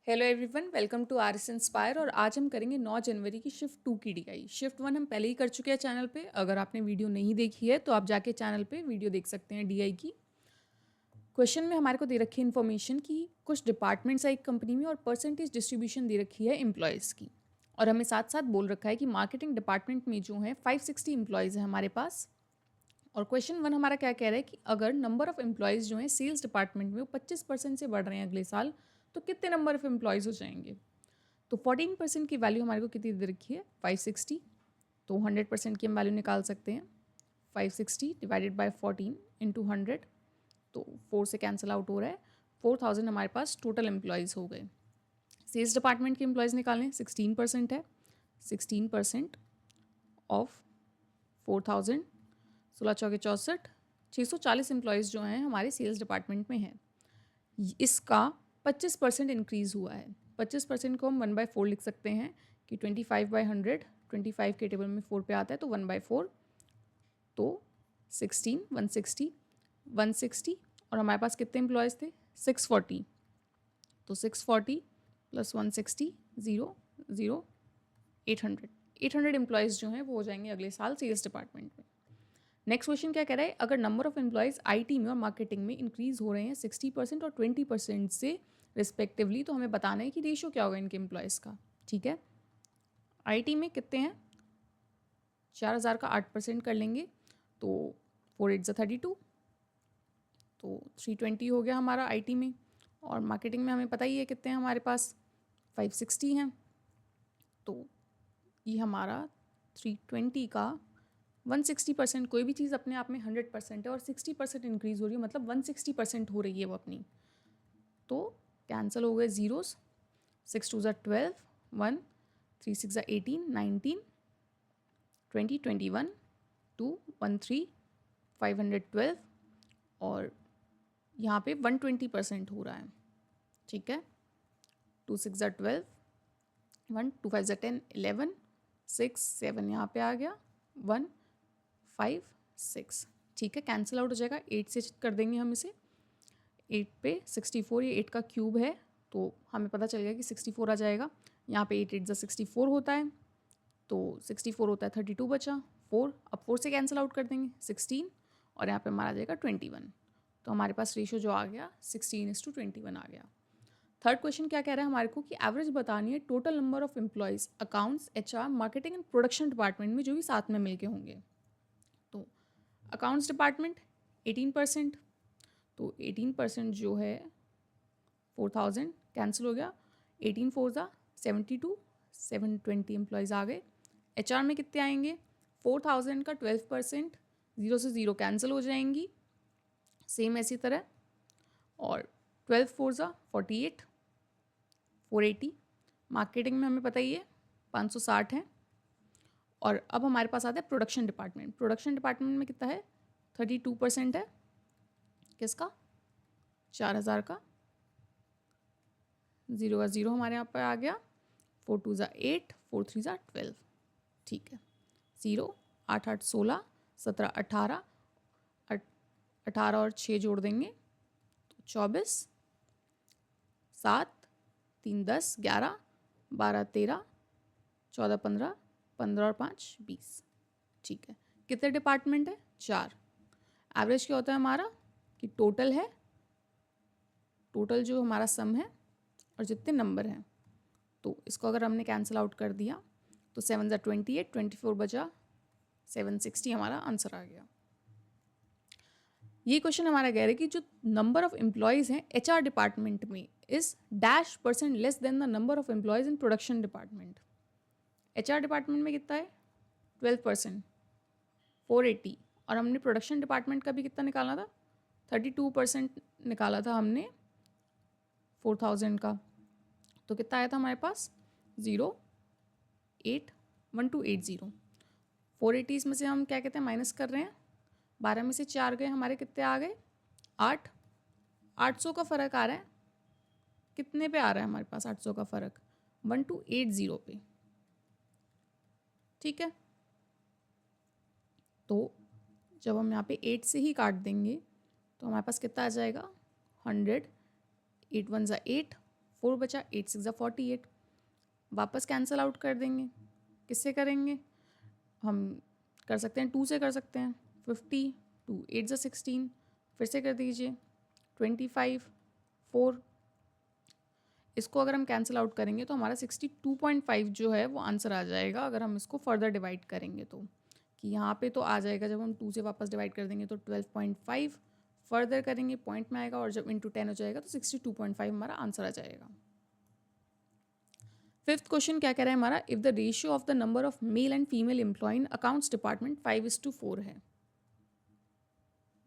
Hello everyone, welcome to R S inspire. और आज हम करेंगे 9 जनवरी की शिफ्ट 2 की डीआई। शिफ्ट 1 हम पहले ही कर चुके हैं चैनल पे। अगर आपने वीडियो नहीं देखी है तो आप जाके चैनल पे वीडियो देख सकते हैं डीआई की। क्वेश्चन में हमारे को दे रखी है इन्फॉर्मेशन की कुछ डिपार्टमेंट्स है एक कंपनी में और परसेंटेज डिस्ट्रीब्यूशन दे रखी है एम्प्लॉयज़ की। और हमें साथ साथ बोल रखा है कि मार्केटिंग डिपार्टमेंट में जो है 560 एम्प्लॉयज़ है हमारे पास। और क्वेश्चन 1 हमारा क्या कह रहा है कि अगर नंबर ऑफ एम्प्लॉयज़ जो है सेल्स डिपार्टमेंट में वो 25% से बढ़ रहे हैं अगले साल, तो कितने नंबर ऑफ एम्प्लॉयज़ हो जाएंगे। तो 14% की वैल्यू हमारे को कितनी दे रखी है 560। तो 100% की हम वैल्यू निकाल सकते हैं। 560 डिवाइडेड बाय 14 इंटू 100, तो 4 से कैंसिल आउट हो रहा है। 4000 हमारे पास टोटल एम्प्लॉयज़ हो गए। सेल्स डिपार्टमेंट के एम्प्लॉयज़ निकालें, 16% है। 16% ऑफ 4000, 16 चौके 64, 640 एम्प्लॉयज़ जो हैं हमारे सेल्स डिपार्टमेंट में हैं। इसका 25% इंक्रीज़ हुआ है। 25% को हम 1/4 लिख सकते हैं कि 25/100, 25 के टेबल में 4 पे आता है तो 1/4, तो 16, 160, 160। और हमारे पास कितने एम्प्लॉयज़ थे 640, तो 640 प्लस 160 0 0 800। 800 एम्प्लॉयज़ जो हैं वो हो जाएंगे अगले साल सेल्स डिपार्टमेंट में। नेक्स्ट क्वेश्चन क्या कह रहा है, अगर नंबर ऑफ एम्प्लॉयज़ आईटी में और मार्केटिंग में इंक्रीज हो रहे हैं 60% और 20% से रिस्पेक्टिवली, तो हमें बताना है कि रेशो क्या होगा इनके एम्प्लॉयज़ का। ठीक है, आईटी में कितने हैं, 4000 का 8% कर लेंगे तो 4 8 32, तो 320 हो गया हमारा आईटी में। और मार्केटिंग में हमें पता ही है कितने हैं हमारे पास, 560 हैं। तो ये हमारा 320 का 160%, कोई भी चीज़ अपने आप में 100% है और 60% इंक्रीज़ हो रही है, मतलब 160% हो रही है वो अपनी। तो कैंसिल हो गए ज़ीरोस, 6 2 12, 1 3 6 18, 19, 20 21, 2 1 3, 512। और यहाँ पे 120% हो रहा है। ठीक है, 2 6 12, 1 2 5 10, 11, 6 7 यहाँ पे आ गया, 1 5 6। ठीक है, कैंसिल आउट हो जाएगा, 8 से कर देंगे हम इसे। 8 पे 64, ये 8 का क्यूब है तो हमें पता चल गया कि 64 आ जाएगा। यहाँ पे 8 8 64 होता है, तो 64 होता है, 32 बचा। 4, अब 4 से कैंसिल आउट कर देंगे 16, और यहाँ पे हमारा आ जाएगा 21। तो हमारे पास रेशो जो आ गया 16:21 आ गया। थर्ड क्वेश्चन क्या कह रहा है हमारे को कि एवरेज बतानी है total number of employees accounts, HR, marketing and production department में जो भी साथ में मिलके होंगे। तो अकाउंट्स डिपार्टमेंट 18%, तो 18% जो है 4000 कैंसिल हो गया। 18 4 72, 720 एम्प्लॉयज़ आ गए। एचआर में कितने आएंगे, 4000 का 12%, 0 से 0 कैंसिल हो जाएंगी, सेम ऐसी तरह। और 12 4 48, 480। मार्केटिंग में हमें पता ही है 560 है। और अब हमारे पास आता है प्रोडक्शन डिपार्टमेंट। प्रोडक्शन डिपार्टमेंट में कितना है, 32% है। किसका, 4000 का, 0 का 0 हमारे यहाँ पर आ गया। 4 2 8, 4 3 12। ठीक है, 0 8 8 16, 17 18, 18 और 6 जोड़ देंगे तो 24, 7 3 10 11, 12 13, 14 15, 15 और 5 20। ठीक है, कितने डिपार्टमेंट है, 4। एवरेज क्या होता है हमारा कि टोटल है, टोटल जो हमारा सम है और जितने नंबर हैं, तो इसको अगर हमने कैंसिल आउट कर दिया तो 7 28, 24 बचा, 760 हमारा आंसर आ गया। ये क्वेश्चन हमारा कह रहा है कि जो नंबर ऑफ एम्प्लॉयज़ हैं एचआर डिपार्टमेंट में is -% less than the number of employees in production department. HR department में कितना है 12%, 480। और हमने प्रोडक्शन डिपार्टमेंट का भी कितना निकाला था, 32% निकाला था हमने 4000 का। तो कितना आया था हमारे पास, 0 8 1 2 8 0। 480 इसमें से हम क्या कहते हैं माइनस कर रहे हैं, 12 में से 4 गए, हमारे कितने आ गए 8। 800 का फ़र्क आ रहा है, कितने पे आ रहा है हमारे पास 800 का फ़र्क, 1280 पे। ठीक है, तो जब हम यहाँ पे 8 से ही काट देंगे तो हमारे पास कितना आ जाएगा 100। 8 1 8, 4 बचा, 8 6 48, वापस कैंसिल आउट कर देंगे। किससे करेंगे? हम कर सकते हैं 2 से कर सकते हैं। 50 2 8 16, फिर से कर दीजिए 25 4। इसको अगर हम कैंसिल आउट करेंगे तो हमारा 62.5 जो है वो आंसर आ जाएगा। अगर हम इसको फर्दर डिवाइड करेंगे तो कि यहाँ पे तो आ जाएगा, जब हम 2 से वापस डिवाइड कर देंगे तो 12.5, फर्दर करेंगे पॉइंट में आएगा और जब इंटू 10 हो जाएगा तो 62.5 हमारा आंसर आ जाएगा। फिफ्थ क्वेश्चन क्या कह रहा है हमारा, if the ratio of the number of male and female employee in accounts department 5:4 है।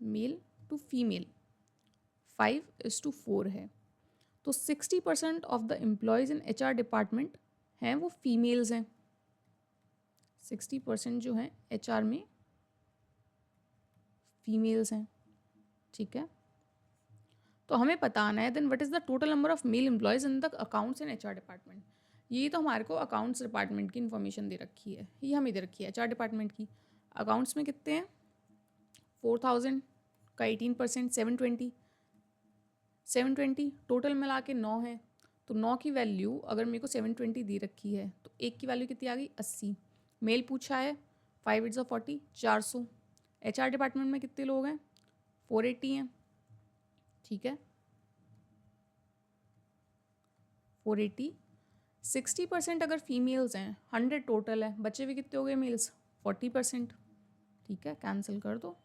मेल टू फीमेल 5:4 है, तो 60% of the employees in HR department हैं वो फीमेल्स हैं। 60% जो हैं HR में फीमेल्स हैं, ठीक है। तो हमें बताना है then what is the total number of male employees in the accounts in HR department. ये तो हमारे को अकाउंट्स डिपार्टमेंट की इन्फॉर्मेशन दे रखी है, ये हमें दे रखी है HR डिपार्टमेंट की। अकाउंट्स में कितने हैं? 4000 का 18%, 720 टोटल मिला के 9 है। तो 9 की वैल्यू अगर मेरे को 720 दी रखी है तो 1 की वैल्यू कितनी आ गई? 80। मेल पूछा है 5 8 40, 400। HR डिपार्टमेंट में कितने लोग हैं? 480 हैं, ठीक है। 480, 60% अगर फीमेल्स हैं, 100 टोटल है, बचे हुए कितने हो गए मेल्स? 40%, ठीक है। कैंसिल कर दो।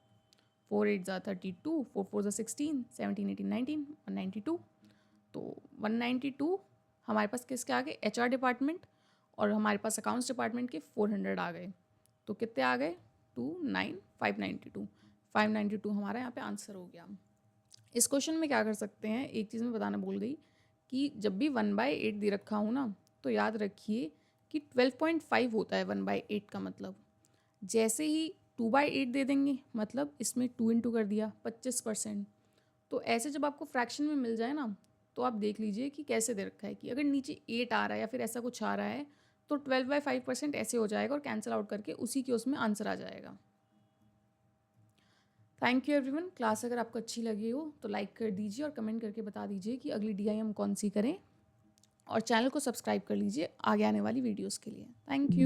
4 8 32, 4 4 16, 17 18 19, 192। तो 192 हमारे पास किसके आ गए? HR डिपार्टमेंट, और हमारे पास अकाउंट्स डिपार्टमेंट के 400 आ गए। तो कितने आ गए? 592 हमारा यहाँ पे आंसर हो गया। इस क्वेश्चन में क्या कर सकते हैं, एक चीज़ मैं बताना भूल गई कि जब भी 1/8 दे रखा हूँ ना, तो याद रखिए कि 12.5 होता है 1/8 का मतलब। जैसे ही 2/8 दे देंगे मतलब इसमें 2 इंटू कर दिया 25%। तो ऐसे जब आपको फ्रैक्शन में मिल जाए ना, तो आप देख लीजिए कि कैसे दे रखा है, कि अगर नीचे 8 आ रहा है या फिर ऐसा कुछ आ रहा है तो 12/5% ऐसे हो जाएगा और कैंसिल आउट करके उसी के उसमें आंसर आ जाएगा। Thank you everyone. क्लास अगर आपको अच्छी लगी हो तो लाइक कर दीजिए और कमेंट करके बता दीजिए कि अगली DI हम कौन सी करें, और चैनल को सब्सक्राइब कर लीजिए आगे आने वाली वीडियोस के लिए। Thank you.